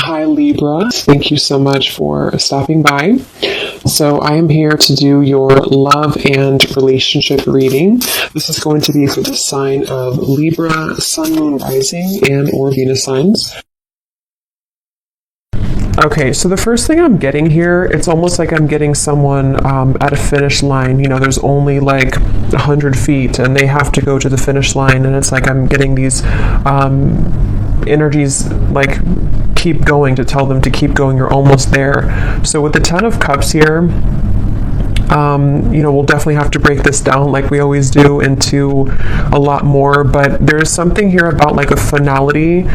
Hi Libra, thank you so much for stopping by. So I am here to do your love and relationship reading. This is going to be for the sign of Libra, Sun, Moon, Rising, and or Venus signs. Okay, so the first thing I'm getting here, it's almost like I'm getting someone at a finish line. You know, there's only like 100 feet and they have to go to the finish line, and it's like I'm getting these energies like keep going, to tell them to keep going, you're almost there. So with the 10 of Cups here, we'll definitely have to break this down like we always do into a lot more, but there's something here about like a finality,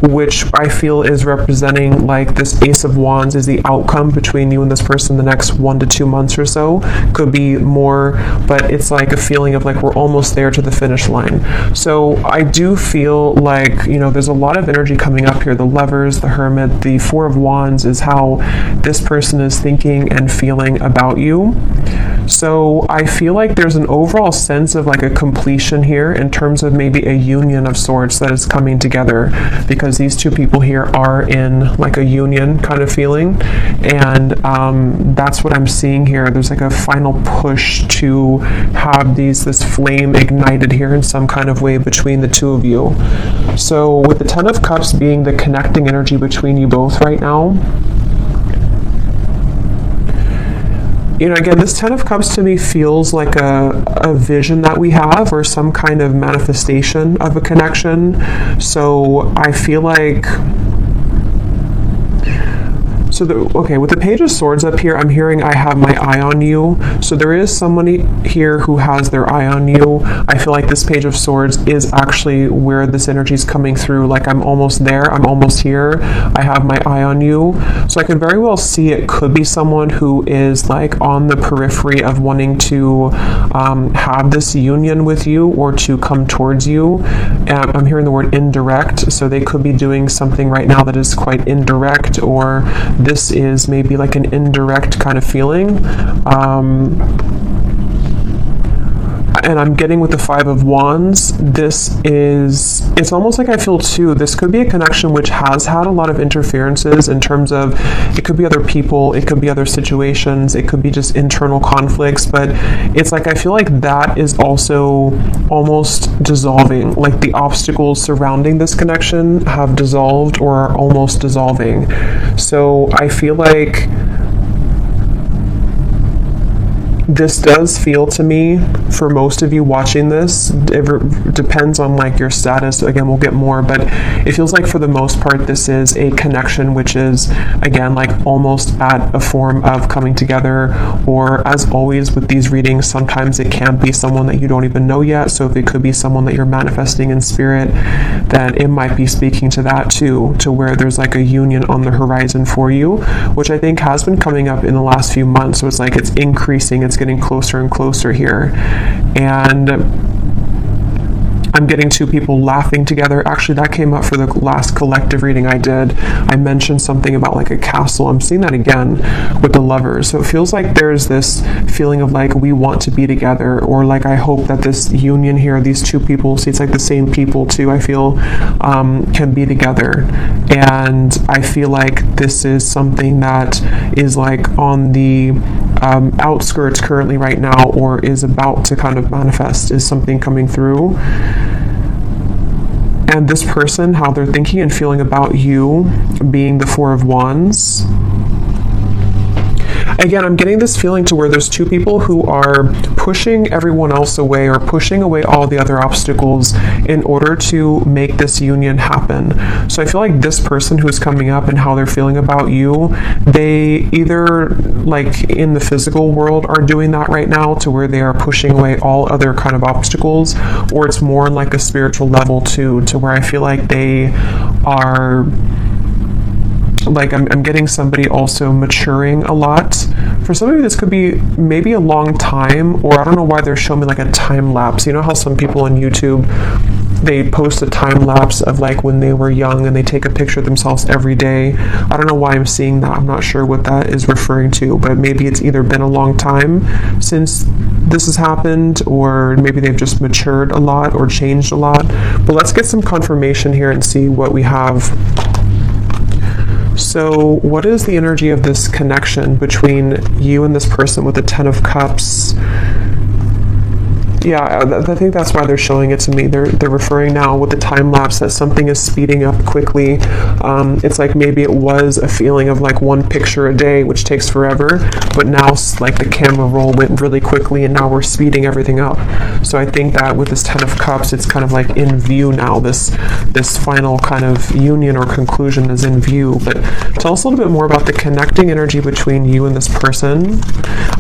which I feel is representing like this Ace of Wands is the outcome between you and this person the next 1 to 2 months or so. Could be more, but it's like a feeling of like we're almost there to the finish line. So I do feel like, there's a lot of energy coming up here. The Lovers, the Hermit, the Four of Wands is how this person is thinking and feeling about you. So I feel like there's an overall sense of like a completion here in terms of maybe a union of sorts that is coming together, because these two people here are in like a union kind of feeling, and that's what I'm seeing here. There's like a final push to have this flame ignited here in some kind of way between the two of you. So with the 10 of Cups being the connecting energy between you both right now, again, this 10 of Cups to me feels like a vision that we have, or some kind of manifestation of a connection. So I feel like, with the Page of Swords up here, I'm hearing I have my eye on you. So there is somebody here who has their eye on you. I feel like this Page of Swords is actually where this energy is coming through. Like I'm almost there, I'm almost here, I have my eye on you. So I can very well see it could be someone who is like on the periphery of wanting to have this union with you or to come towards you. I'm hearing the word indirect, so they could be doing something right now that is quite indirect, or this is maybe like an indirect kind of feeling. And I'm getting with the Five of Wands, it's almost like I feel too, this could be a connection which has had a lot of interferences in terms of, it could be other people, it could be other situations, it could be just internal conflicts, but it's like I feel like that is also almost dissolving. Like the obstacles surrounding this connection have dissolved or are almost dissolving. So I feel like this does feel to me, for most of you watching this, it depends on like your status. Again, we'll get more, but it feels like for the most part, this is a connection which is, again, like almost at a form of coming together, or as always with these readings, sometimes it can be someone that you don't even know yet. So if it could be someone that you're manifesting in spirit, then it might be speaking to that too, to where there's like a union on the horizon for you, which I think has been coming up in the last few months. So it's like it's increasing, it's getting closer and closer here. And I'm getting two people laughing together. Actually, that came up for the last collective reading I did. I mentioned something about like a castle. I'm seeing that again with the Lovers. So it feels like there's this feeling of like we want to be together, or like I hope that this union here, these two people, see, it's like the same people too, I feel can be together. And I feel like this is something that is like on the outskirts currently right now, or is about to kind of manifest, is something coming through. And this person, how they're thinking and feeling about you, being the Four of Wands. Again, I'm getting this feeling to where there's two people who are pushing everyone else away, or pushing away all the other obstacles in order to make this union happen. So I feel like this person who's coming up and how they're feeling about you, they either like in the physical world are doing that right now, to where they are pushing away all other kind of obstacles, or it's more on like a spiritual level too, to where I feel like they are like, I'm getting somebody also maturing a lot. For some of you, this could be maybe a long time, or I don't know why they're showing me like a time lapse. You know how some people on YouTube, they post a time lapse of like when they were young, and they take a picture of themselves every day. I don't know why I'm seeing that. I'm not sure what that is referring to, but maybe it's either been a long time since this has happened, or maybe they've just matured a lot or changed a lot. But let's get some confirmation here and see what we have So what is the energy of this connection between you and this person with the Ten of Cups? Yeah, I think that's why they're showing it to me. They're referring now with the time lapse that something is speeding up quickly. It's like maybe it was a feeling of like one picture a day, which takes forever, but now like the camera roll went really quickly and now we're speeding everything up. So I think that with this Ten of Cups, it's kind of like in view now. This final kind of union or conclusion is in view. But tell us a little bit more about the connecting energy between you and this person.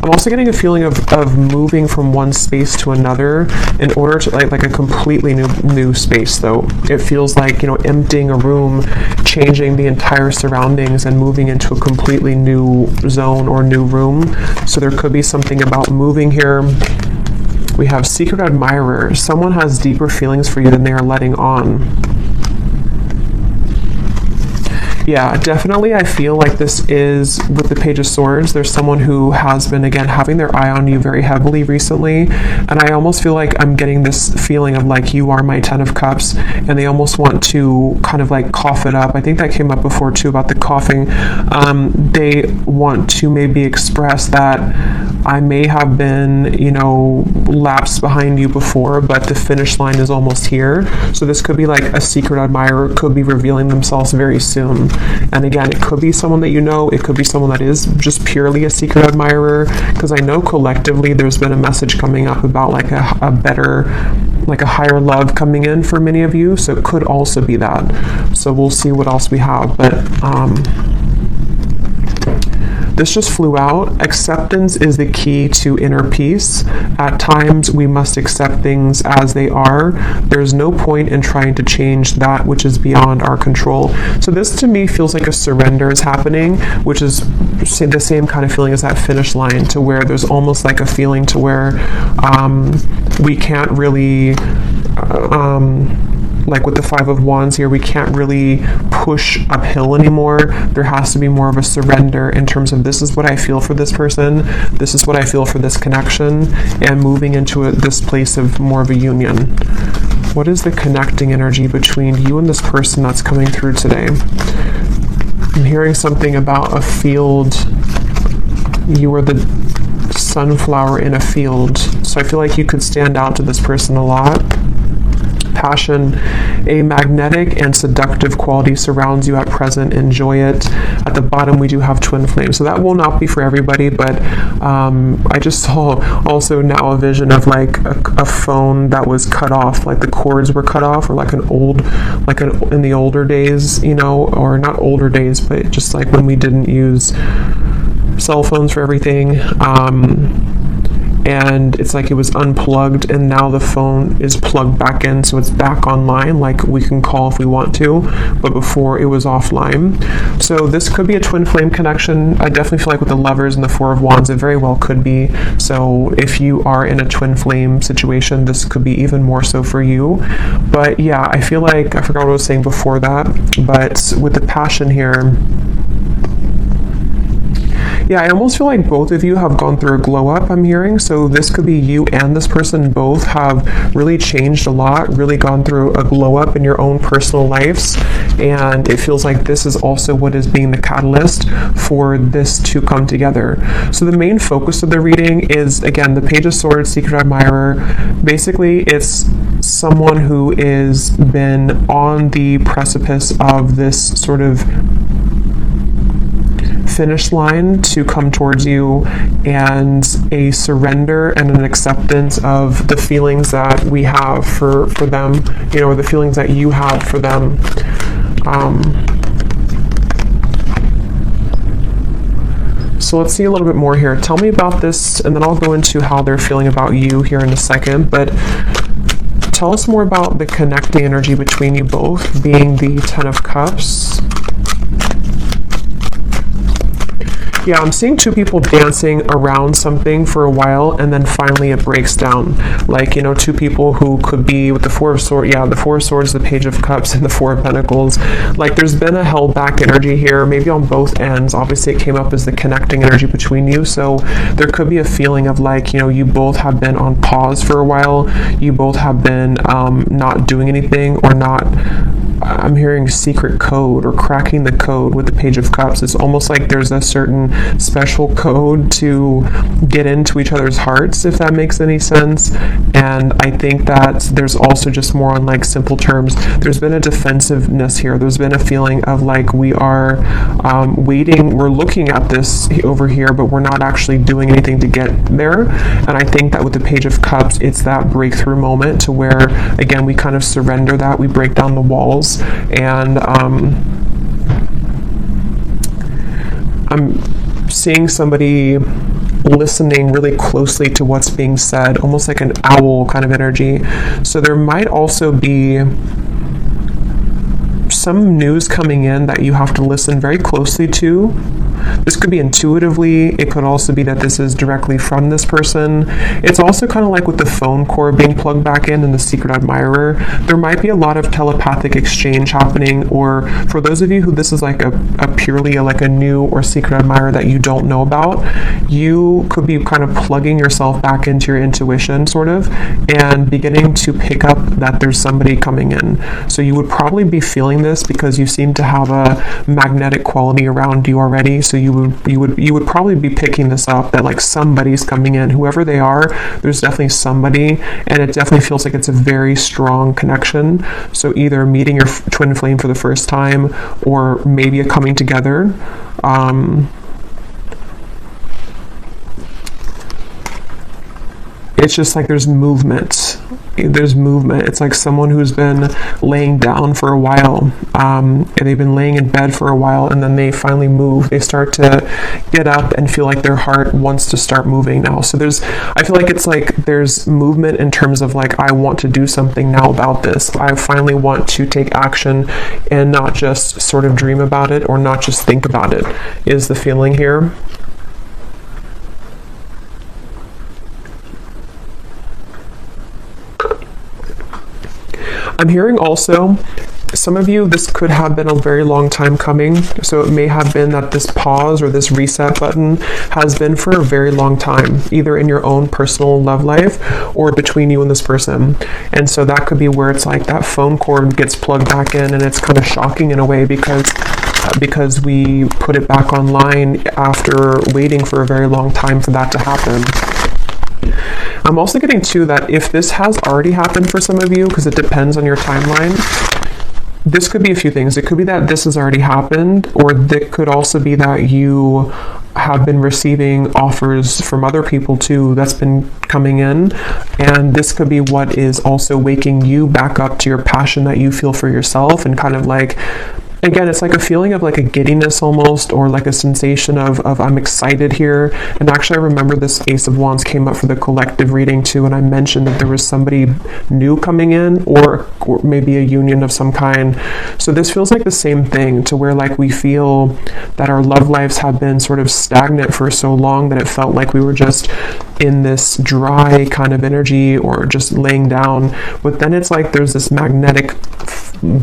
I'm also getting a feeling of moving from one space to another in order to like a completely new space. Though it feels like, you know, emptying a room, changing the entire surroundings and moving into a completely new zone or new room. So there could be something about moving here. We have secret admirer. Someone has deeper feelings for you than they are letting on. Yeah, definitely I feel like this is, with the Page of Swords, there's someone who has been, again, having their eye on you very heavily recently, and I almost feel like I'm getting this feeling of like, you are my Ten of Cups, and they almost want to kind of like cough it up. I think that came up before too about the coughing. They want to maybe express that I may have been, you know, lapsed behind you before, but the finish line is almost here. So this could be like a secret admirer, could be revealing themselves very soon. And again, it could be someone that you know, it could be someone that is just purely a secret admirer, because I know collectively there's been a message coming up about like a better, like a higher love coming in for many of you, so it could also be that. So we'll see what else we have. But this just flew out. Acceptance is the key to inner peace. At times, we must accept things as they are. There's no point in trying to change that which is beyond our control. So this to me feels like a surrender is happening, which is the same kind of feeling as that finish line, to where there's almost like a feeling to where we can't really like with the Five of Wands here, we can't really push uphill anymore. There has to be more of a surrender in terms of, this is what I feel for this person, this is what I feel for this connection, and moving into this place of more of a union. What is the connecting energy between you and this person that's coming through today? I'm hearing something about a field. You are the sunflower in a field. So I feel like you could stand out to this person a lot. Passion, a magnetic and seductive quality surrounds you at present. Enjoy it. At the bottom, we do have twin flames. So that will not be for everybody, but I just saw also now a vision of like a phone that was cut off, like the cords were cut off, or like in the older days, you know, or not older days, but just like when we didn't use cell phones for everything. And it's like it was unplugged, and now the phone is plugged back in, so it's back online, like we can call if we want to, but before it was offline. So this could be a twin flame connection. I definitely feel like with the Lovers and the Four of Wands, it very well could be. So if you are in a twin flame situation, this could be even more so for you. But yeah, I feel like, I forgot what I was saying before that, but with the passion here, yeah, I almost feel like both of you have gone through a glow up, I'm hearing. So this could be you and this person both have really changed a lot, really gone through a glow up in your own personal lives. And it feels like this is also what is being the catalyst for this to come together. So the main focus of the reading is, again, the Page of Swords, Secret Admirer. Basically, it's someone who is been on the precipice of this sort of finish line to come towards you, and a surrender and an acceptance of the feelings that we have for them, you know, or the feelings that you have for them. So let's see a little bit more here. Tell me about this, and then I'll go into how they're feeling about you here in a second, but tell us more about the connecting energy between you both, being the Ten of Cups. Yeah, I'm seeing two people dancing around something for a while, and then finally it breaks down. Like, you know, two people who could be with the Four of Swords, yeah, the Four of Swords, the Page of Cups, and the Four of Pentacles. Like, there's been a held back energy here, maybe on both ends. Obviously, it came up as the connecting energy between you, so there could be a feeling of like, you know, you both have been on pause for a while. You both have been not doing anything, or not I'm hearing secret code or cracking the code with the Page of Cups. It's almost like there's a certain special code to get into each other's hearts, if that makes any sense. And I think that there's also just more on like simple terms. There's been a defensiveness here. There's been a feeling of like we are waiting. We're looking at this over here, but we're not actually doing anything to get there. And I think that with the Page of Cups, it's that breakthrough moment to where, again, we kind of surrender that. We break down the walls. And I'm seeing somebody listening really closely to what's being said, almost like an owl kind of energy. So there might also be some news coming in that you have to listen very closely to. This could be intuitively. It could also be that this is directly from this person. It's also kind of like with the phone cord being plugged back in and the secret admirer. There might be a lot of telepathic exchange happening, or for those of you who this is like a purely like a new or secret admirer that you don't know about, you could be kind of plugging yourself back into your intuition sort of and beginning to pick up that there's somebody coming in. So you would probably be feeling this because you seem to have a magnetic quality around you already. So you would probably be picking this up, that like somebody's coming in, whoever they are. There's definitely somebody, and it definitely feels like it's a very strong connection. So either meeting your twin flame for the first time, or maybe a coming together. It's just like there's movement. It's like someone who's been laying down for a while, and they've been laying in bed for a while, and then they finally move. They start to get up and feel like their heart wants to start moving now. So I feel like it's like there's movement in terms of like, I want to do something now about this. I finally want to take action and not just sort of dream about it or not just think about it, is the feeling here. I'm hearing also, some of you, this could have been a very long time coming. So it may have been that this pause or this reset button has been for a very long time, either in your own personal love life or between you and this person. And so that could be where it's like that phone cord gets plugged back in, and it's kind of shocking in a way because we put it back online after waiting for a very long time for that to happen. I'm also getting too that if this has already happened for some of you, because it depends on your timeline, this could be a few things. It could be that this has already happened, or it could also be that you have been receiving offers from other people too that's been coming in, and this could be what is also waking you back up to your passion that you feel for yourself, and kind of like, again, it's like a feeling of like a giddiness almost, or like a sensation of I'm excited here. And actually, I remember this Ace of Wands came up for the collective reading too, and I mentioned that there was somebody new coming in, or maybe a union of some kind. So this feels like the same thing, to where like we feel that our love lives have been sort of stagnant for so long that it felt like we were just in this dry kind of energy or just laying down. But then it's like there's this magnetic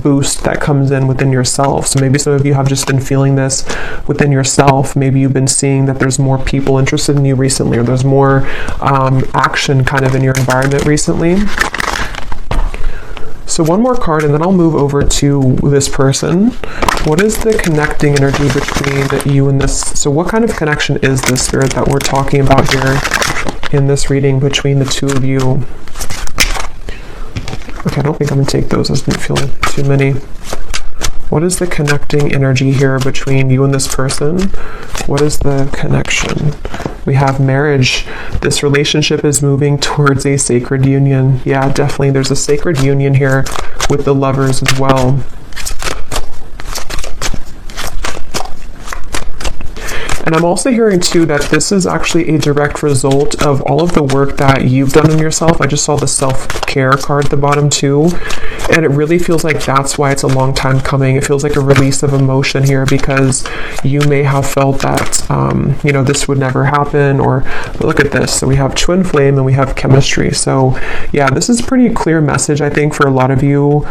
boost that comes in within yourself. So maybe some of you have just been feeling this within yourself. Maybe you've been seeing that there's more people interested in you recently, or there's more action kind of in your environment recently. So one more card, and then I'll move over to this person. What is the connecting energy between you and this? So what kind of connection is this, Spirit, that we're talking about here in this reading between the two of you? Okay, I don't think I'm going to take those. I didn't feel too many. What is the connecting energy here between you and this person? What is the connection? We have marriage. This relationship is moving towards a sacred union. Yeah, definitely. There's a sacred union here with the lovers as well. And I'm also hearing too that this is actually a direct result of all of the work that you've done on yourself. I just saw the self-care card at the bottom too. And it really feels like that's why it's a long time coming. It feels like a release of emotion here, because you may have felt that, this would never happen, or look at this. So we have twin flame and we have chemistry. So yeah, this is a pretty clear message, I think, for a lot of you.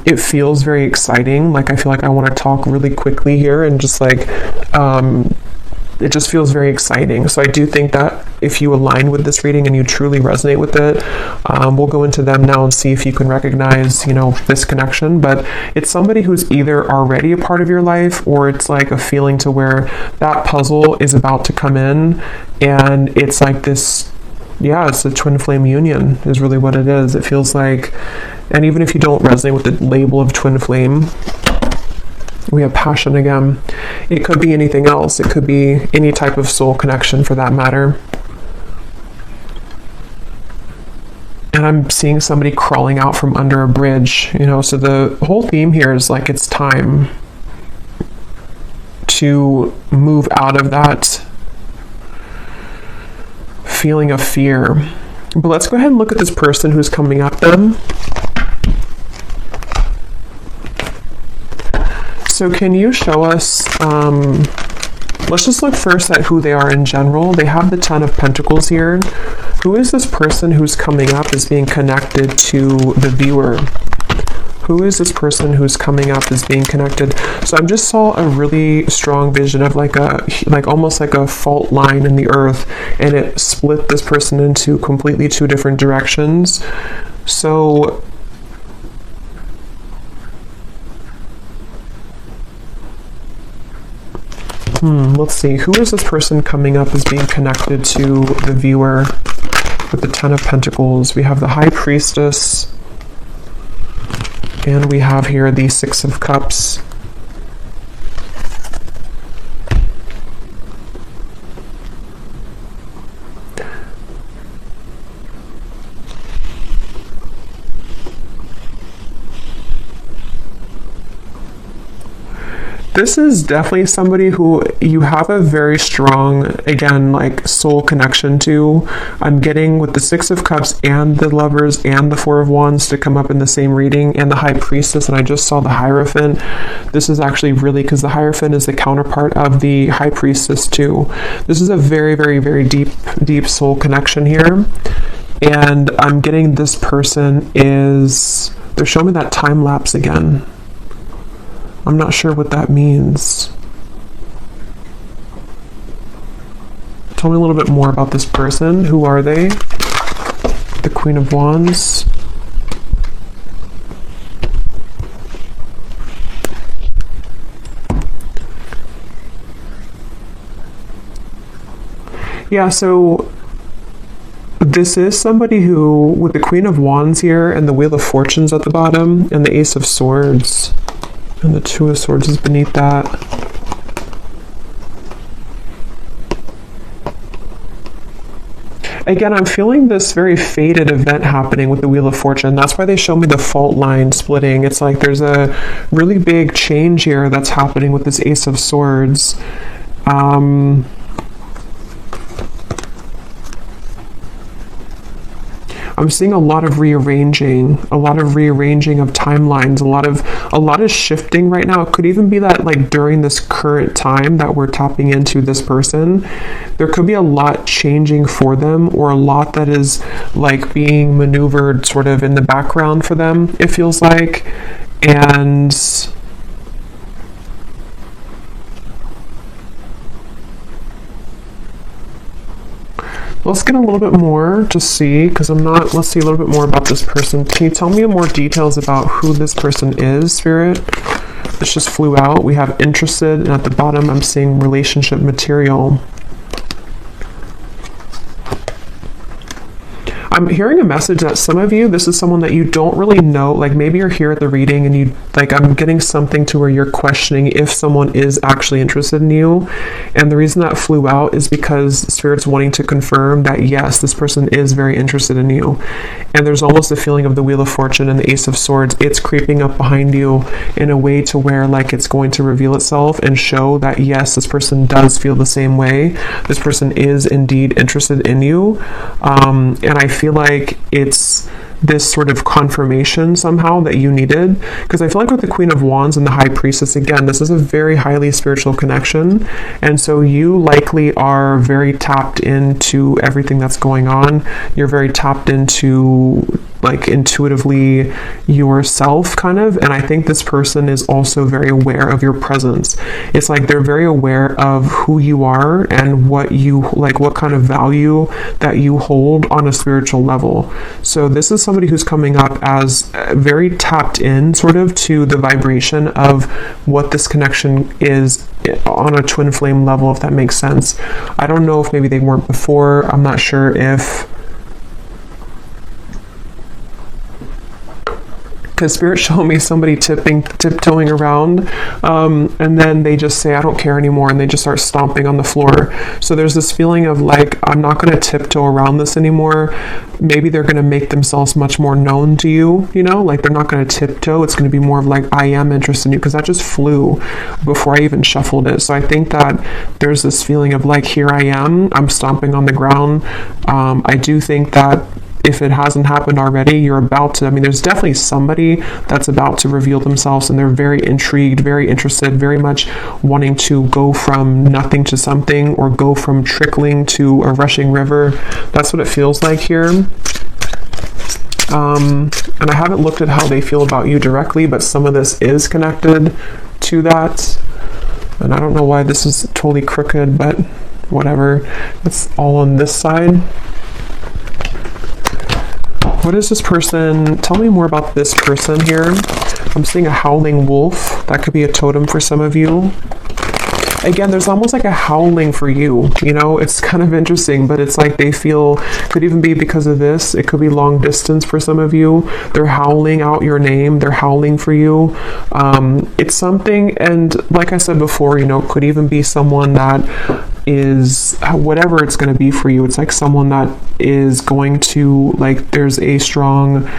It feels very exciting. Like, I feel like I want to talk really quickly here and just like, it just feels very exciting. So I do think that if you align with this reading and you truly resonate with it, we'll go into them now and see if you can recognize, you know, this connection. But it's somebody who's either already a part of your life, or it's like a feeling to where that puzzle is about to come in, and it's like this, yeah, it's a twin flame union is really what it is. It feels like, and even if you don't resonate with the label of twin flame, we have passion again. It could be anything else. It could be any type of soul connection for that matter. And I'm seeing somebody crawling out from under a bridge, you know, so the whole theme here is like it's time to move out of that feeling of fear. But let's go ahead and look at this person who's coming up then. So can you show us, let's just look first at who they are in general. They have the 10 of Pentacles here. Who is this person who's coming up as being connected to the viewer? Who is this person who's coming up as being connected? So I just saw a really strong vision of like almost like a fault line in the earth, and it split this person into completely two different directions. So let's see, who is this person coming up as being connected to the viewer with the 10 of Pentacles? We have the High Priestess, and we have here the 6 of Cups. This is definitely somebody who you have a very strong, again, like soul connection to. I'm getting with the 6 of Cups and the Lovers and the 4 of Wands to come up in the same reading, and the High Priestess, and I just saw the Hierophant. This is actually really, because the Hierophant is the counterpart of the High Priestess too. This is a very, very, very deep soul connection here. And I'm getting this person is, they're showing me that time lapse again. I'm not sure what that means. Tell me a little bit more about this person. Who are they? The Queen of Wands. Yeah, so this is somebody who, with the Queen of Wands here and the Wheel of Fortunes at the bottom and the Ace of Swords, and the 2 of Swords is beneath that. Again, I'm feeling this very fated event happening with the Wheel of Fortune. That's why they show me the fault line splitting. It's like there's a really big change here that's happening with this Ace of Swords. I'm seeing a lot of rearranging of timelines, a lot of shifting right now. It could even be that like during this current time that we're tapping into this person, there could be a lot changing for them, or a lot that is like being maneuvered sort of in the background for them, it feels like. And let's get a little bit more to see, because let's see a little bit more about this person. Can you tell me more details about who this person is, Spirit? This just flew out. We have interested, and at the bottom I'm seeing relationship material. I'm hearing a message that some of you, this is someone that you don't really know, like maybe you're here at the reading and you, like, I'm getting something to where you're questioning if someone is actually interested in you. And the reason that flew out is because Spirit's wanting to confirm that yes, this person is very interested in you. And there's almost a feeling of the Wheel of Fortune and the Ace of Swords. It's creeping up behind you in a way to where like it's going to reveal itself and show that yes, this person does feel the same way. This person is indeed interested in you. And I feel like it's this sort of confirmation somehow that you needed. Because I feel like with the Queen of Wands and the High Priestess, again, this is a very highly spiritual connection. And so you likely are very tapped into everything that's going on. You're very tapped into like intuitively yourself kind of, and I think this person is also very aware of your presence. It's like they're very aware of who you are and what you like, what kind of value that you hold on a spiritual level. So this is somebody who's coming up as very tapped in sort of to the vibration of what this connection is on a twin flame level, if that makes sense. I don't know if maybe they weren't before. I'm not sure if, because Spirit showed me somebody tiptoeing around, and then they just say, I don't care anymore, and they just start stomping on the floor. So there's this feeling of like, I'm not going to tiptoe around this anymore. Maybe they're going to make themselves much more known to you, you know, like they're not going to tiptoe. It's going to be more of like, I am interested in you, because that just flew before I even shuffled it. So I think that there's this feeling of like, here I am, I'm stomping on the ground. I do think that if it hasn't happened already, you're about to, I mean, there's definitely somebody that's about to reveal themselves, and they're very intrigued, very interested, very much wanting to go from nothing to something, or go from trickling to a rushing river. That's what it feels like here. And I haven't looked at how they feel about you directly, but some of this is connected to that. And I don't know why this is totally crooked, but whatever. It's all on this side. What is this person? Tell me more about this person here. I'm seeing a howling wolf. That could be a totem for some of you. Again, there's almost like a howling for you, you know, it's kind of interesting, but it's like they feel, could even be because of this, it could be long distance for some of you. They're howling out your name, they're howling for you. It's something, and like I said before, you know, could even be someone that is, whatever it's going to be for you, it's like someone that is going to, like, there's a strong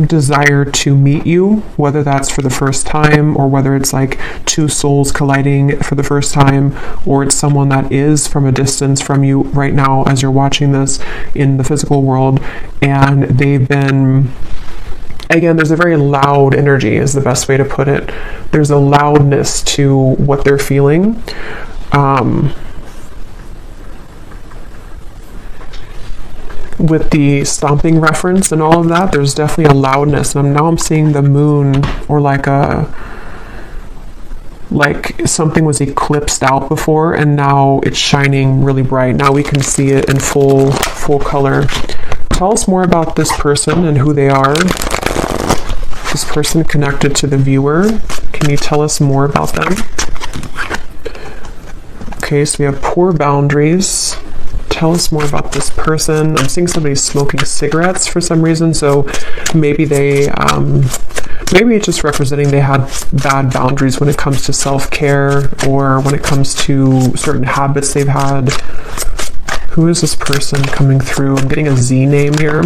desire to meet you, whether that's for the first time, or whether it's like two souls colliding for the first time, or it's someone that is from a distance from you right now as you're watching this in the physical world, and they've been, again, there's a very loud energy is the best way to put it. There's a loudness to what they're feeling. With the stomping reference and all of that, there's definitely a loudness. And now I'm seeing the moon, or like something was eclipsed out before, and now it's shining really bright. Now we can see it in full color. Tell us more about this person and who they are. This person connected to the viewer. Can you tell us more about them? Okay, so we have poor boundaries. Tell us more about this person. I'm seeing somebody smoking cigarettes for some reason, so maybe they, maybe it's just representing they had bad boundaries when it comes to self-care, or when it comes to certain habits they've had. Who is this person coming through? I'm getting a Z name here.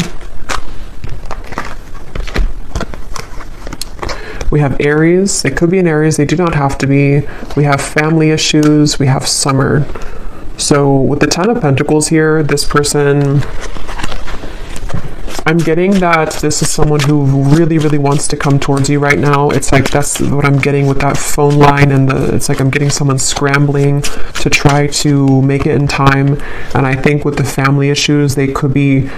We have Aries. It could be an Aries. They do not have to be. We have family issues. We have summer. So with the Ten of Pentacles here, this person, I'm getting that this is someone who really, really wants to come towards you right now. It's like, that's what I'm getting with that phone line, and it's like I'm getting someone scrambling to try to make it in time. And I think with the family issues, they could be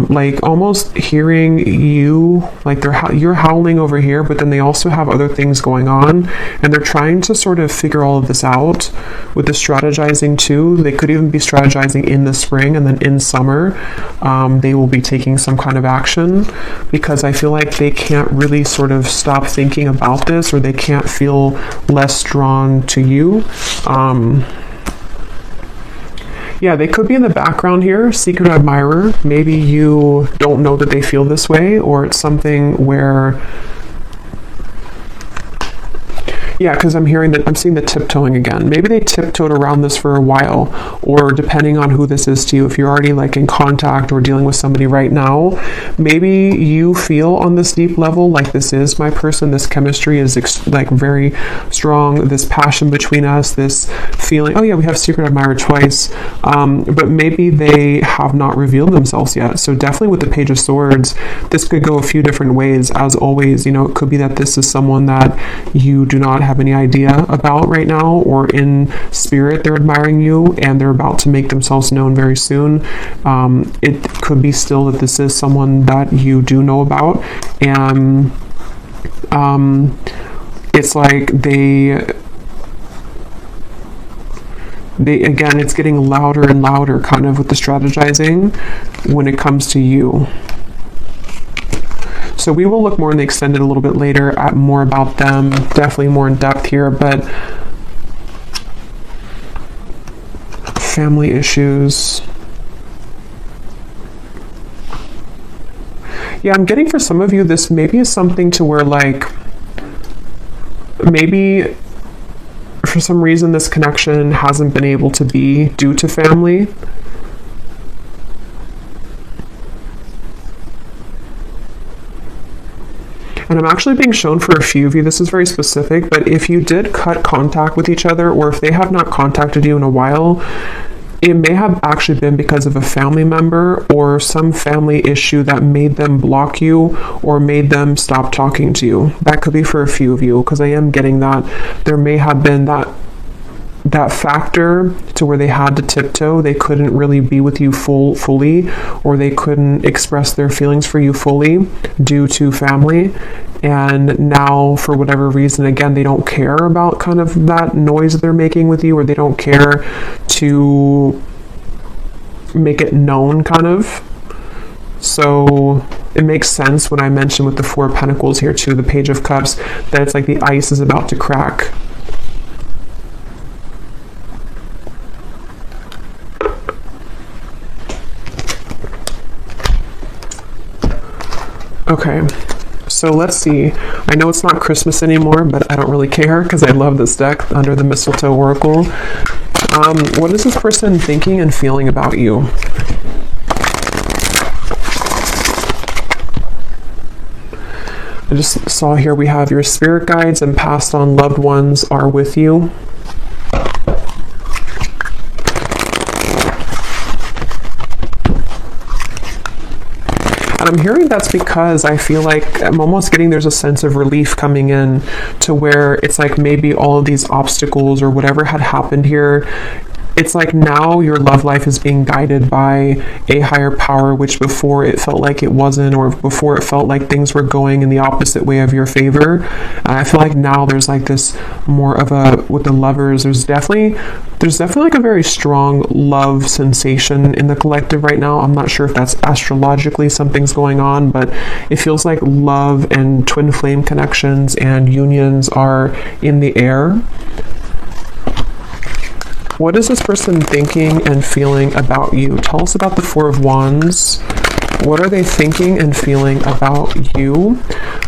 like almost hearing you, like you're howling over here, but then they also have other things going on, and they're trying to sort of figure all of this out with the strategizing too. They could even be strategizing in the spring, and then in summer they will be taking some kind of action, because I feel like they can't really sort of stop thinking about this, or they can't feel less drawn to you. Yeah, they could be in the background here, secret admirer. Maybe you don't know that they feel this way, or it's something where, Yeah, because I'm hearing that, I'm seeing the tiptoeing again. Maybe they tiptoed around this for a while, or depending on who this is to you, if you're already like in contact or dealing with somebody right now, maybe you feel on this deep level like this is my person, this chemistry is like very strong, this passion between us, this feeling, oh yeah, we have secret admirer twice, but maybe they have not revealed themselves yet. So definitely with the Page of Swords, this could go a few different ways. As always, you know, it could be that this is someone that you do not have any idea about right now, or in spirit they're admiring you and they're about to make themselves known very soon. It could be still that this is someone that you do know about, and it's like they again, it's getting louder and louder kind of with the strategizing when it comes to you. So we will look more in the extended a little bit later at more about them, definitely more in depth here, but family issues. Yeah, I'm getting for some of you, this maybe is something to where like, maybe for some reason this connection hasn't been able to be due to family. And I'm actually being shown for a few of you, this is very specific, but if you did cut contact with each other, or if they have not contacted you in a while, it may have actually been because of a family member or some family issue that made them block you or made them stop talking to you. That could be for a few of you, because I am getting that there may have been that factor to where they had to tiptoe. They couldn't really be with you fully, or they couldn't express their feelings for you fully due to family. And now, for whatever reason, again, they don't care about kind of that noise that they're making with you, or they don't care to make it known, kind of. So it makes sense when I mention with the Four of Pentacles here too, the Page of Cups, that it's like the ice is about to crack. Okay, so let's see. I know it's not Christmas anymore, but I don't really care because I love this deck under the Mistletoe Oracle. What is this person thinking and feeling about you? I just saw here we have your spirit guides and passed on loved ones are with you. And I'm hearing that's because I feel like I'm almost getting there's a sense of relief coming in to where it's like maybe all of these obstacles or whatever had happened here, it's like now your love life is being guided by a higher power, which before it felt like it wasn't, or before it felt like things were going in the opposite way of your favor. I feel like now there's like this more of a, with the Lovers, there's definitely like a very strong love sensation in the collective right now. I'm not sure if that's astrologically something's going on, but it feels like love and twin flame connections and unions are in the air. What is this person thinking and feeling about you? Tell us about the Four of Wands. What are they thinking and feeling about you?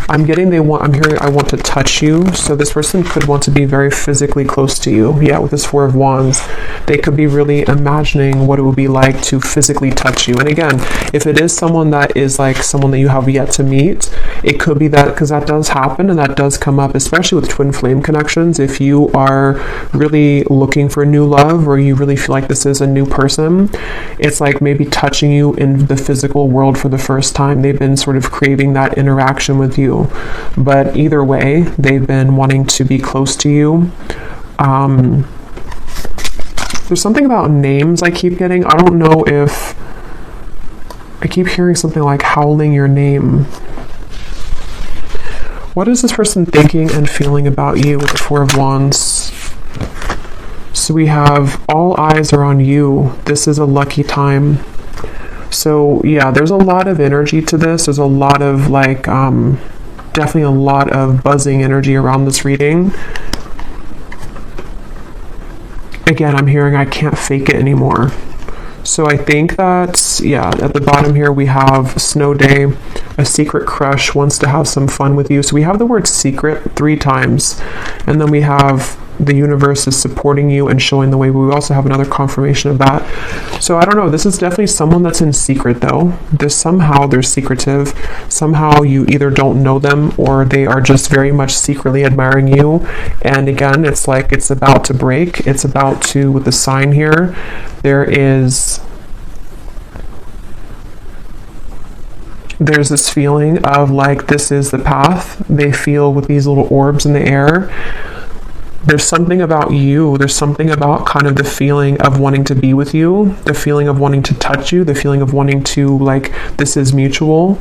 I'm hearing I want to touch you. So this person could want to be very physically close to you. Yeah, with this Four of Wands, they could be really imagining what it would be like to physically touch you. And again, if it is someone that is like someone that you have yet to meet, it could be that, because that does happen and that does come up, especially with twin flame connections. If you are really looking for new love, or you really feel like this is a new person, it's like maybe touching you in the physical world for the first time. They've been sort of craving that interaction with you. But either way, they've been wanting to be close to you. There's something about names I keep getting. I don't know if I keep hearing something like howling your name. What is this person thinking and feeling about you with the Four of Wands? So we have all eyes are on you. This is a lucky time. So yeah, there's a lot of energy to this. There's a lot of like, definitely a lot of buzzing energy around this reading. Again, I'm hearing I can't fake it anymore. So I think that, yeah, at the bottom here we have snow day, a secret crush wants to have some fun with you. So we have the word secret 3 times, and then we have the universe is supporting you and showing the way. We also have another confirmation of that. So I don't know, this is definitely someone that's in secret though. Somehow they're secretive. Somehow you either don't know them or they are just very much secretly admiring you. And again, it's like it's about to break. It's about to, with the sign here, there's this feeling of like this is the path. They feel with these little orbs in the air. There's something about you, there's something about kind of the feeling of wanting to be with you, the feeling of wanting to touch you, the feeling of wanting to, like, this is mutual,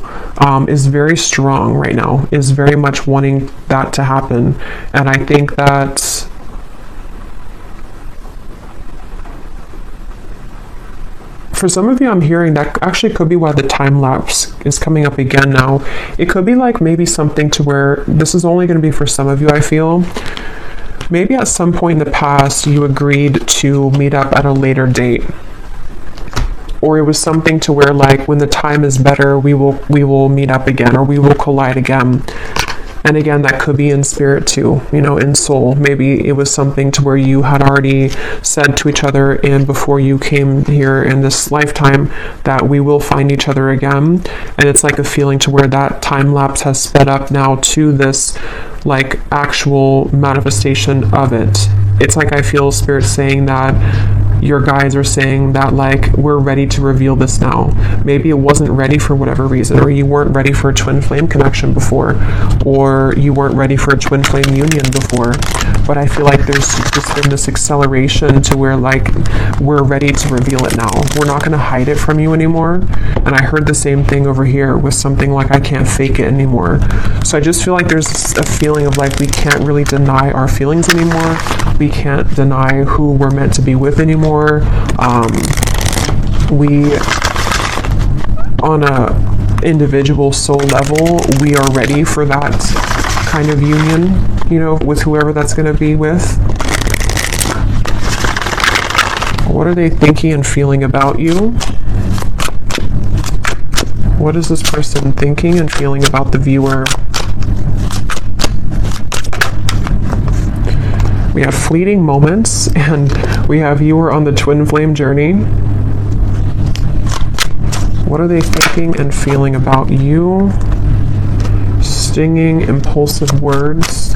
is very strong right now, is very much wanting that to happen. And I think that for some of you, I'm hearing that actually could be why the time lapse is coming up again now. It could be like maybe something to where this is only going to be for some of you, I feel. Maybe at some point in the past you agreed to meet up at a later date, or it was something to where like when the time is better we will meet up again, or we will collide again. And again, that could be in spirit too, you know, in soul. Maybe it was something to where you had already said to each other and before you came here in this lifetime that we will find each other again. And it's like a feeling to where that time lapse has sped up now to this like actual manifestation of it. It's like I feel spirit saying that your guys are saying that like we're ready to reveal this now. Maybe it wasn't ready for whatever reason, or you weren't ready for a twin flame connection before, or you weren't ready for a twin flame union before. But I feel like there's just been this acceleration to where like we're ready to reveal it now. We're not going to hide it from you anymore. And I heard the same thing over here with something like I can't fake it anymore. So I just feel like there's a feeling of like we can't really deny our feelings anymore. We can't deny who we're meant to be with anymore. We, on a individual soul level, we are ready for that kind of union, you know, with whoever that's going to be with. What are they thinking and feeling about you? What is this person thinking and feeling about the viewer? We have fleeting moments, and we have you are on the twin flame journey. What are they thinking and feeling about you? Stinging, impulsive words.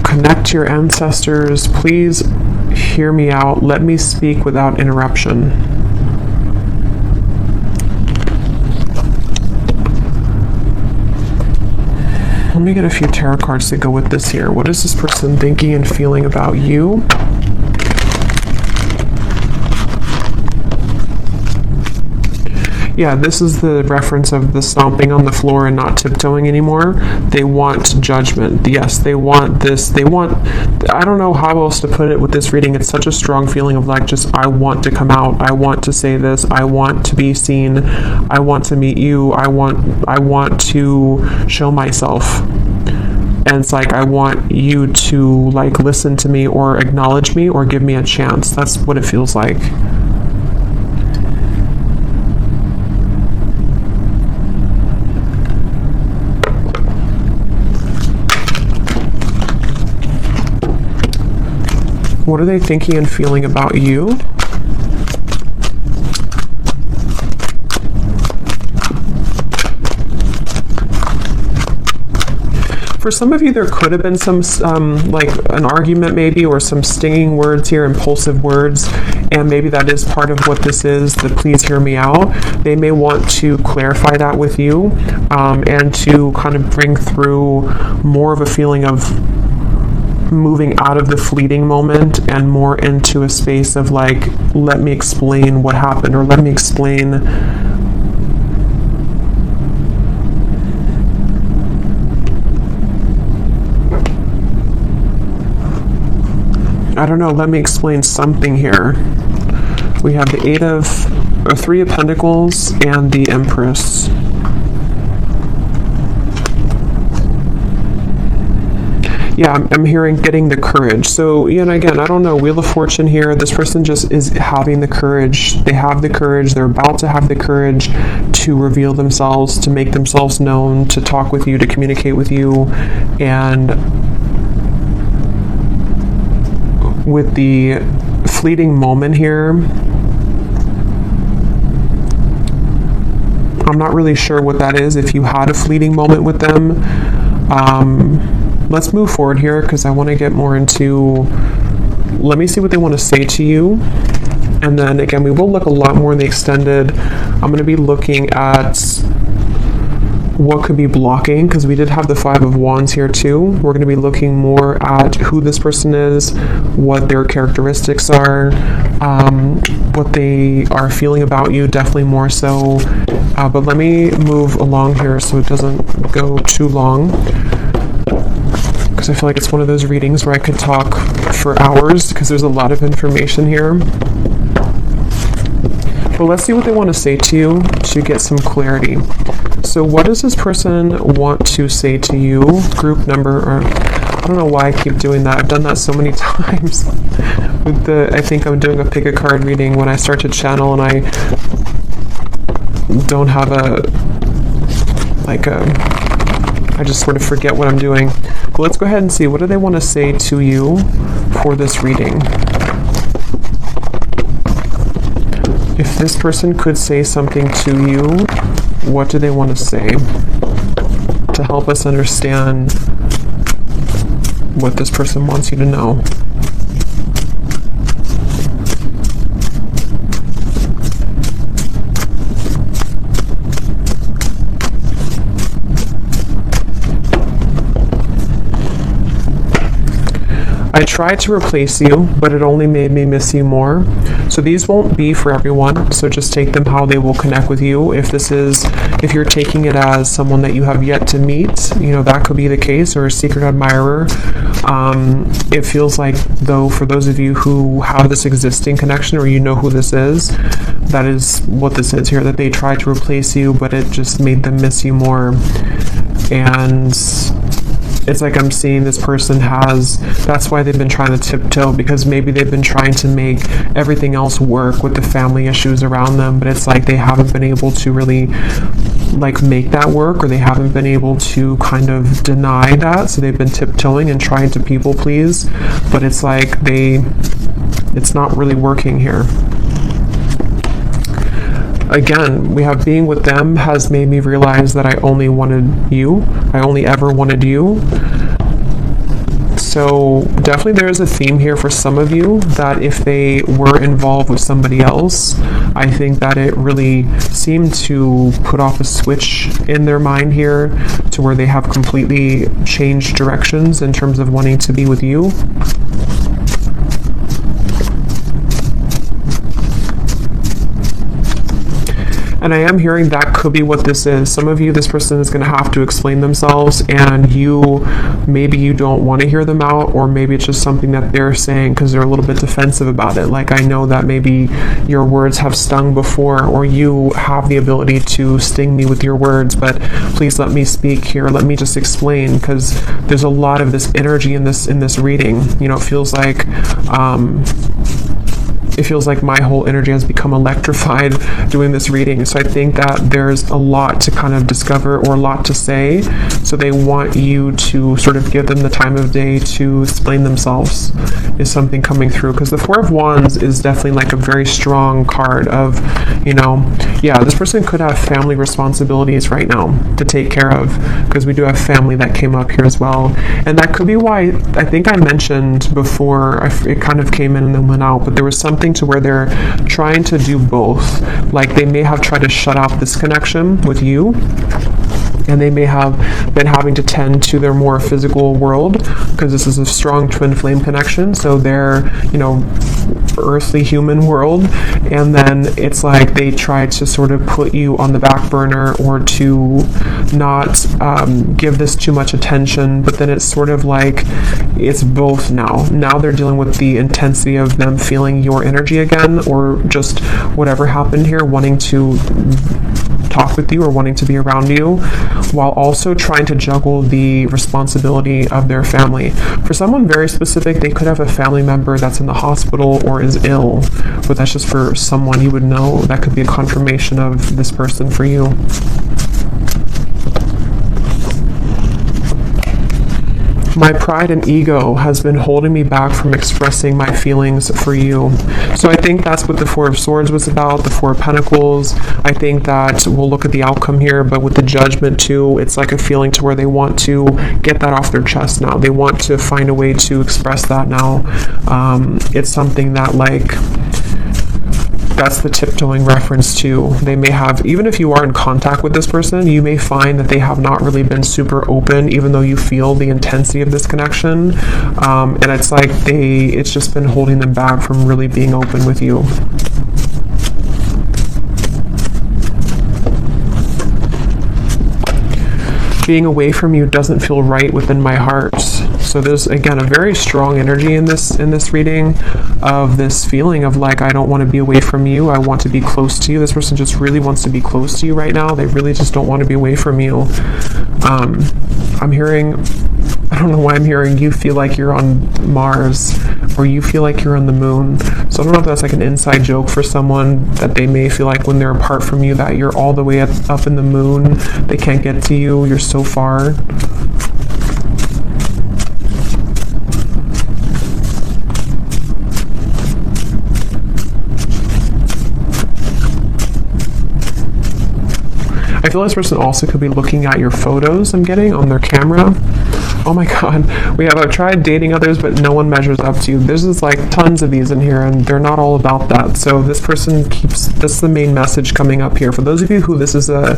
Connect to your ancestors. Please hear me out. Let me speak without interruption. Let me get a few tarot cards to go with this here. What is this person thinking and feeling about you? Yeah, this is the reference of the stomping on the floor and not tiptoeing anymore. They want judgment. Yes, they want this. They want, I don't know how else to put it with this reading. It's such a strong feeling of like, just, I want to come out. I want to say this. I want to be seen. I want to meet you. I want to show myself. And it's like, I want you to like listen to me or acknowledge me or give me a chance. That's what it feels like. What are they thinking and feeling about you? For some of you, there could have been some, like an argument maybe, or some stinging words here, impulsive words, and maybe that is part of what this is, the please hear me out. They may want to clarify that with you, and to kind of bring through more of a feeling of moving out of the fleeting moment and more into a space of like, let me explain what happened, or let me explain I don't know, let me explain something here. We have the Three of Pentacles and the Empress. yeah, I'm hearing getting the courage. So, you know, again, I don't know, Wheel of Fortune here, this person just is having the courage. They have the courage, they're about to have the courage to reveal themselves, to make themselves known, to talk with you, to communicate with you. And with the fleeting moment here, I'm not really sure what that is, if you had a fleeting moment with them. Let's move forward here because I want to get more into, let me see what they want to say to you. And then again, we will look a lot more in the extended. I'm going to be looking at what could be blocking, because we did have the Five of Wands here too. We're going to be looking more at who this person is, what their characteristics are, what they are feeling about you, definitely more so. But let me move along here so it doesn't go too long, because I feel like it's one of those readings where I could talk for hours because there's a lot of information here. But let's see what they want to say to you to get some clarity. So what does this person want to say to you? Group number, or I don't know why I keep doing that. I've done that so many times. With I think I'm doing a pick a card reading when I start to channel and I don't have I just sort of forget what I'm doing. But let's go ahead and see, what do they want to say to you for this reading? If this person could say something to you, what do they want to say to help us understand what this person wants you to know? I tried to replace you, but it only made me miss you more. So these won't be for everyone, so just take them how they will connect with you. If you're taking it as someone that you have yet to meet, you know, that could be the case, or a secret admirer. It feels like, though, for those of you who have this existing connection, or you know who this is, that is what this is here, that they tried to replace you, but it just made them miss you more. And it's like I'm seeing this person that's why they've been trying to tiptoe, because maybe they've been trying to make everything else work with the family issues around them, but it's like they haven't been able to really make that work, or they haven't been able to kind of deny that, so they've been tiptoeing and trying to people please, but it's like it's not really working here. Again, we have being with them has made me realize that I only wanted you. I only ever wanted you. So definitely there is a theme here for some of you that if they were involved with somebody else, I think that it really seemed to put off a switch in their mind here to where they have completely changed directions in terms of wanting to be with you. And I am hearing that could be what this is. Some of you, this person is going to have to explain themselves, and maybe you don't want to hear them out, or maybe it's just something that they're saying because they're a little bit defensive about it. Like, I know that maybe your words have stung before, or you have the ability to sting me with your words, but please let me speak here. Let me just explain, because there's a lot of this energy in this reading. You know, it feels like my whole energy has become electrified doing this reading. So I think that there's a lot to kind of discover, or a lot to say. So they want you to sort of give them the time of day to explain themselves, is something coming through. Because the Four of Wands is definitely like a very strong card of, you know, yeah, this person could have family responsibilities right now to take care of, because we do have family that came up here as well. And that could be why, I think I mentioned before, it kind of came in and then went out, but there was something to where they're trying to do both. Like, they may have tried to shut off this connection with you, and they may have been having to tend to their more physical world, because this is a strong twin flame connection, so their, you know, earthly human world, and then it's like they try to sort of put you on the back burner, or to not give this too much attention, but then it's sort of like it's both now they're dealing with the intensity of them feeling your energy again, or just whatever happened here, wanting to talk with you or wanting to be around you, while also trying to juggle the responsibility of their family. For someone very specific, they could have a family member that's in the hospital or is ill, but that's just for someone you would know. That could be a confirmation of this person for you. My pride and ego has been holding me back from expressing my feelings for you. So I think that's what the Four of Swords was about, the Four of Pentacles. I think that we'll look at the outcome here, but with the Judgment too, it's like a feeling to where they want to get that off their chest now. They want to find a way to express that now. It's something that, like, that's the tiptoeing reference to. They may have, even if you are in contact with this person, you may find that they have not really been super open, even though you feel the intensity of this connection. And it's like it's just been holding them back from really being open with you. Being away from you doesn't feel right within my heart. So there's, again, a very strong energy in this reading of this feeling of like, I don't want to be away from you. I want to be close to you. This person just really wants to be close to you right now. They really just don't want to be away from you. I'm hearing, I don't know why I'm hearing you feel like you're on Mars, or you feel like you're on the moon. So I don't know if that's like an inside joke for someone, that they may feel like when they're apart from you that you're all the way up in the moon. They can't get to you. You're so far. I feel this person also could be looking at your photos I'm getting on their camera. Oh my god, I've tried dating others, but no one measures up to you. There's just like tons of these in here, and they're not all about that. So this person that's the main message coming up here. For those of you who this is a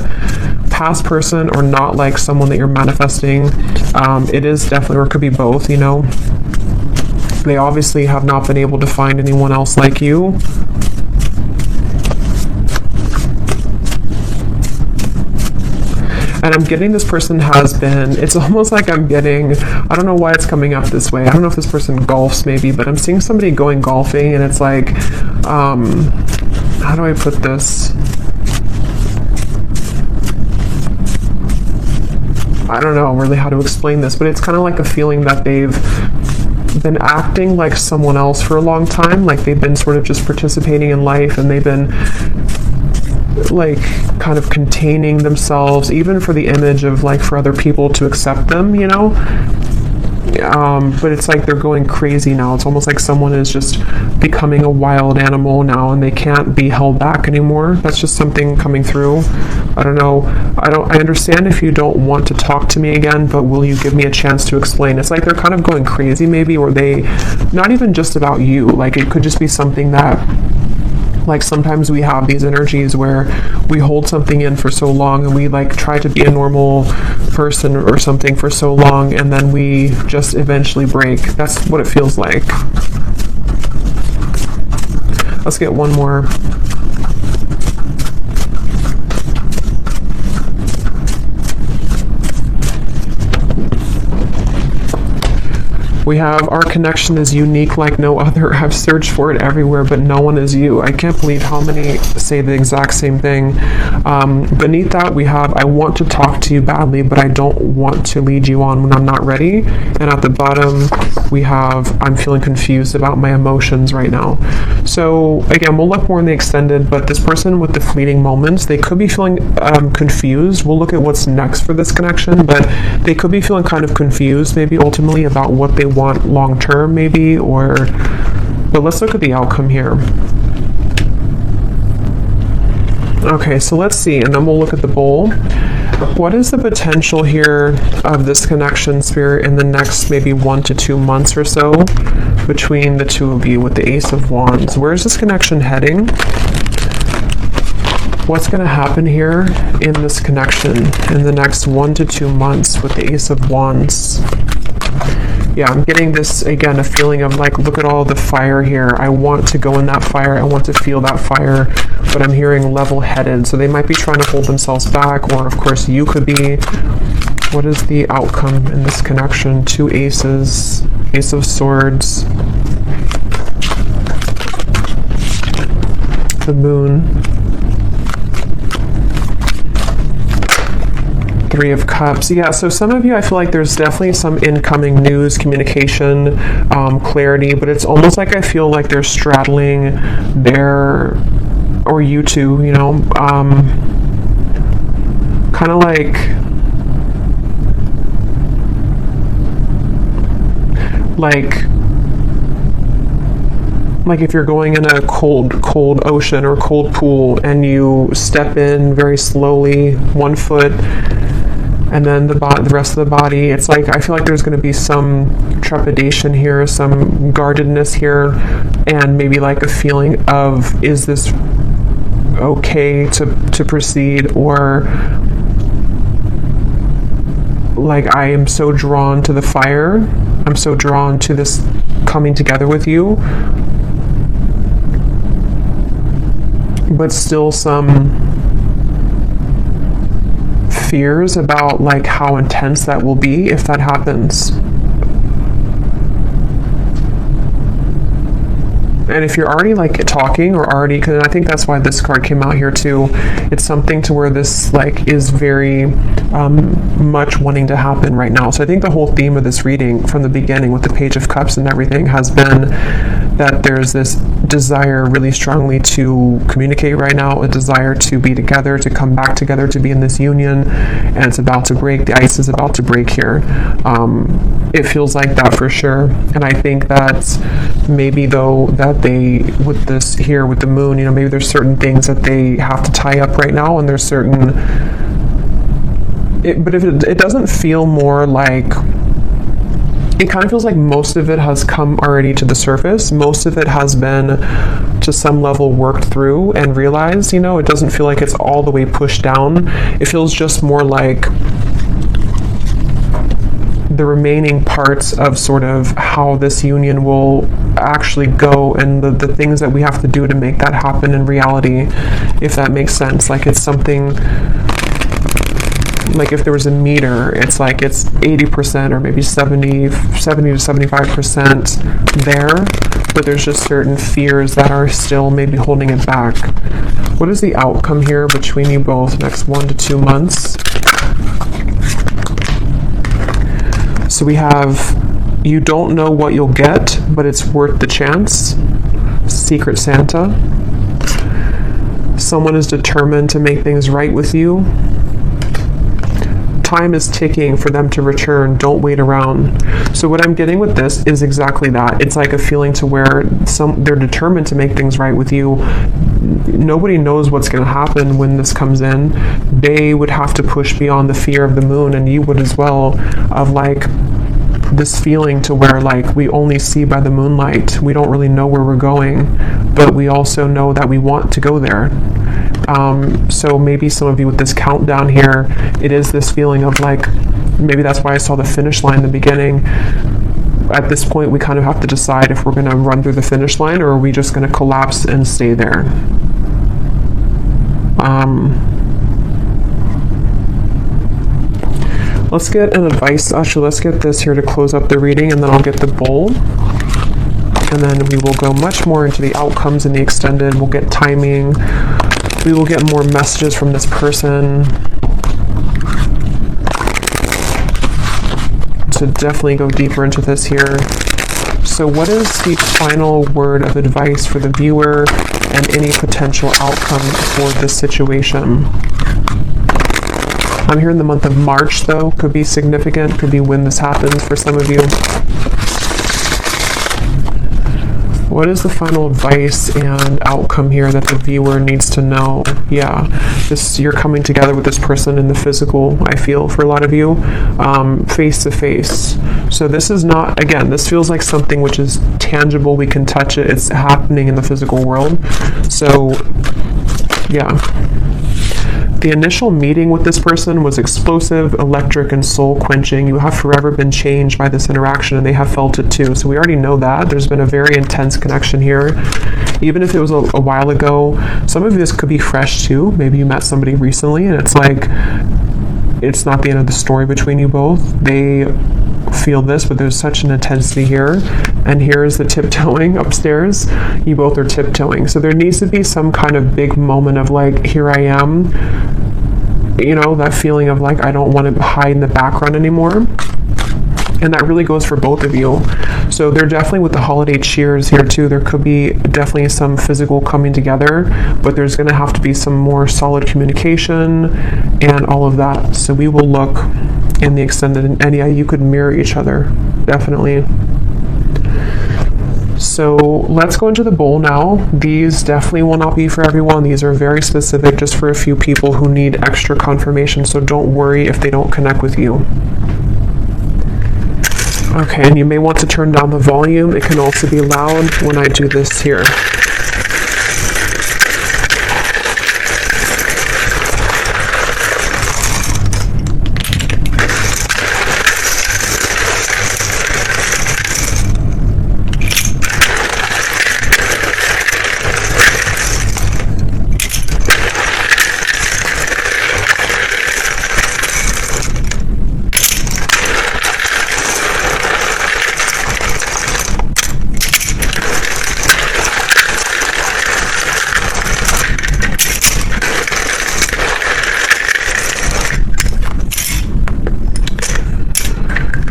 past person or not like someone that you're manifesting, it is definitely, or it could be both, you know. They obviously have not been able to find anyone else like you. And I'm getting this person has been, it's almost like I'm getting, I don't know why it's coming up this way. I don't know if this person golfs maybe, but I'm seeing somebody going golfing, and it's like, how do I put this? I don't know really how to explain this, but it's kind of like a feeling that they've been acting like someone else for a long time. Like they've been sort of just participating in life, and they've been like kind of containing themselves, even for the image of like for other people to accept them, you know. But it's like they're going crazy now. It's almost like someone is just becoming a wild animal now, and they can't be held back anymore. That's just something coming through. I don't know. I understand if you don't want to talk to me again, but will you give me a chance to explain? It's like they're kind of going crazy maybe, or they, not even just about you. Like it could just be something that, like sometimes we have these energies where we hold something in for so long, and we like try to be a normal person or something for so long, and then we just eventually break. That's what it feels like. Let's get one more. We have, our connection is unique like no other. I've searched for it everywhere, but no one is you. I can't believe how many say the exact same thing. Beneath that, we have, I want to talk to you badly, but I don't want to lead you on when I'm not ready. And at the bottom, we have, I'm feeling confused about my emotions right now. So again, we'll look more in the extended, but this person with the fleeting moments, they could be feeling confused. We'll look at what's next for this connection, but they could be feeling kind of confused, maybe ultimately about what they want long term, maybe, but let's look at the outcome here. Okay, so let's see, and then we'll look at the bowl. What is the potential here of this connection, Spirit, in the next maybe 1 to 2 months or so between the two of you with the Ace of Wands? Where is this connection heading? What's going to happen here in this connection in the next 1 to 2 months with the Ace of Wands? Yeah, I'm getting this, again, a feeling of like, look at all the fire here. I want to go in that fire. I want to feel that fire, but I'm hearing level-headed. So they might be trying to hold themselves back, or of course you could be. What is the outcome in this connection? 2 aces, Ace of Swords, the Moon, Three of Cups. Yeah, so some of you, I feel like there's definitely some incoming news, communication, clarity, but it's almost like I feel like they're straddling their, or you two, you know, kind of like if you're going in a cold ocean or cold pool and you step in very slowly, 1 foot, and then the rest of the body, it's like I feel like there's going to be some trepidation here, some guardedness here, and maybe like a feeling of, is this okay to proceed, or like I am so drawn to the fire, I'm so drawn to this coming together with you, but still some fears about like how intense that will be if that happens. And if you're already like talking or already, because I think that's why this card came out here too, it's something to where this like is very much wanting to happen right now. So I think the whole theme of this reading from the beginning with the Page of Cups and everything has been that there's this desire really strongly to communicate right now, a desire to be together, to come back together, to be in this union, and it's about to break. The ice is about to break here. It feels like that for sure. And I think that maybe though that they, with this here with the moon, you know, maybe there's certain things that they have to tie up right now, and there's certain, but if it doesn't feel more like, it kind of feels like most of it has come already to the surface. Most of it has been to some level worked through and realized, you know, it doesn't feel like it's all the way pushed down. It feels just more like the remaining parts of sort of how this union will actually go, and the things that we have to do to make that happen in reality, if that makes sense. Like it's something, like if there was a meter, it's like it's 80% or maybe 70 to 75% there, but there's just certain fears that are still maybe holding it back. What is the outcome here between you both next 1 to 2 months? So we have, you don't know what you'll get, but it's worth the chance. Secret Santa. Someone is determined to make things right with you. Time is ticking for them to return. Don't wait around. So what I'm getting with this is exactly that. It's like a feeling to where they're determined to make things right with you. Nobody knows what's going to happen when this comes in. They would have to push beyond the fear of the moon, and you would as well, of like this feeling to where like we only see by the moonlight. We don't really know where we're going, but we also know that we want to go there. So maybe some of you with this countdown here, it is this feeling of like, maybe that's why I saw the finish line in the beginning. At this point, we kind of have to decide if we're going to run through the finish line, or are we just going to collapse and stay there. Let's get an advice. Actually, let's get this here to close up the reading, and then I'll get the bowl. And then we will go much more into the outcomes and the extended. We'll get timing. We will get more messages from this person to definitely go deeper into this here. So what is the final word of advice for the viewer and any potential outcome for this situation? I'm here in the month of March, though. Could be significant. Could be when this happens for some of you. What is the final advice and outcome here that the viewer needs to know? Yeah, you're coming together with this person in the physical, I feel, for a lot of you, face to face. So this is not, again, this feels like something which is tangible. We can touch it. It's happening in the physical world. So, yeah. The initial meeting with this person was explosive, electric, and soul-quenching. You have forever been changed by this interaction, and they have felt it too. So we already know that. There's been a very intense connection here. Even if it was a while ago, some of this could be fresh too. Maybe you met somebody recently, and it's like, it's not the end of the story between you both. They feel this, but there's such an intensity here. And here is the tiptoeing upstairs. You both are tiptoeing. So there needs to be some kind of big moment of like, here I am. you know, that feeling of like, I don't want to hide in the background anymore. And that really goes for both of you. So they're definitely, with the holiday cheers here too, there could be definitely some physical coming together, but there's going to have to be some more solid communication and all of that. So we will look in the extended, and yeah, you could mirror each other, definitely. So let's go into the bowl now. These definitely will not be for everyone. These are very specific, just for a few people who need extra confirmation. So don't worry if they don't connect with you. Okay, and you may want to turn down the volume. It can also be loud when I do this here.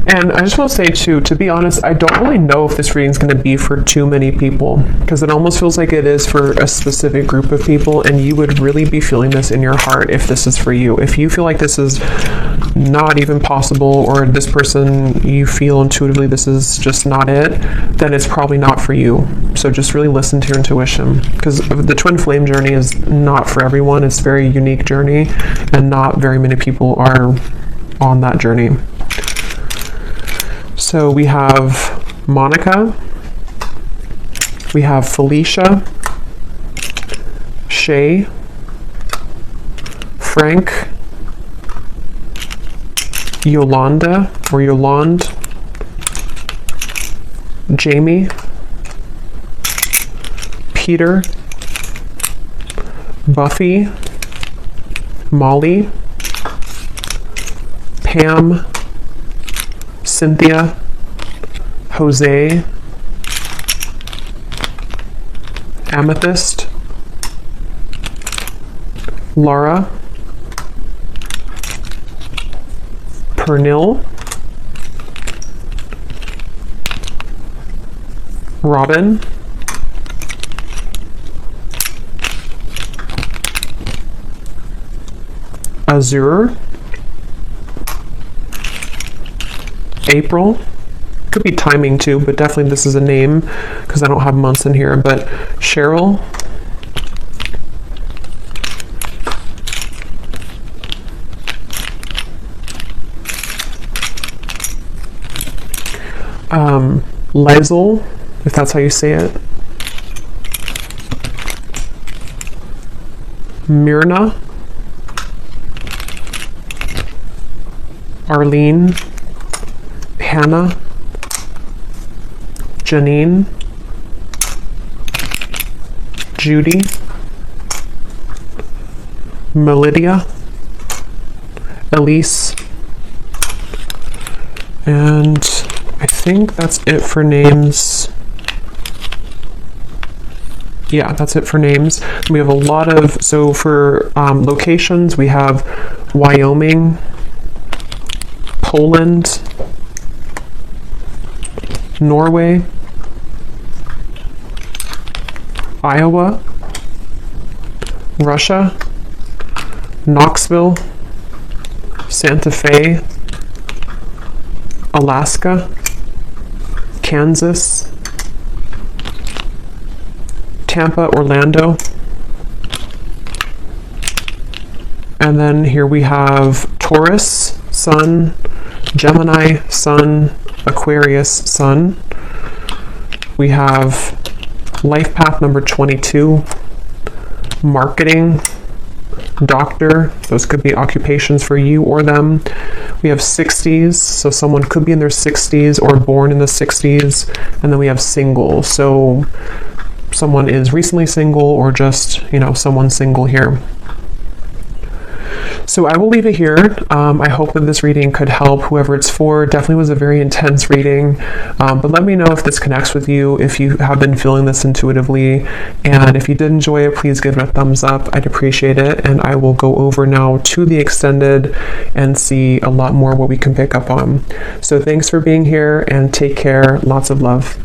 And I just want to say too, to be honest, I don't really know if this reading is going to be for too many people, because it almost feels like it is for a specific group of people, and you would really be feeling this in your heart if this is for you. If you feel like this is not even possible, or this person, you feel intuitively this is just not it, then it's probably not for you. So just really listen to your intuition, because the twin flame journey is not for everyone. It's a very unique journey, and not very many people are on that journey. So we have Monica, we have Felicia, Shay, Frank, Yolanda or Yolande, Jamie, Peter, Buffy, Molly, Pam, Cynthia, Jose, Amethyst, Laura, Pernil, Robin, Azure, April. Could be timing too, but definitely this is a name because I don't have months in here. But Cheryl, Lizel, if that's how you say it, Myrna, Arlene, Hannah, Janine, Judy, Melidia, Elise, and I think that's it for names. Yeah, that's it for names. We have a lot of, so for locations, we have Wyoming, Poland, Norway, Iowa, Russia, Knoxville, Santa Fe, Alaska, Kansas, Tampa, Orlando, and then here we have Taurus, Sun, Gemini, Sun, Aquarius, Sun. We have life path number 22, marketing, doctor. Those could be occupations for you or them. We have 60s, so someone could be in their 60s or born in the 60s. And then we have single, so someone is recently single or just, you know, someone single here. So I will leave it here. I hope that this reading could help whoever it's for. Definitely was a very intense reading, but let me know if this connects with you, if you have been feeling this intuitively, and if you did enjoy it, please give it a thumbs up. I'd appreciate it, and I will go over now to the extended and see a lot more what we can pick up on. So thanks for being here, and take care. Lots of love.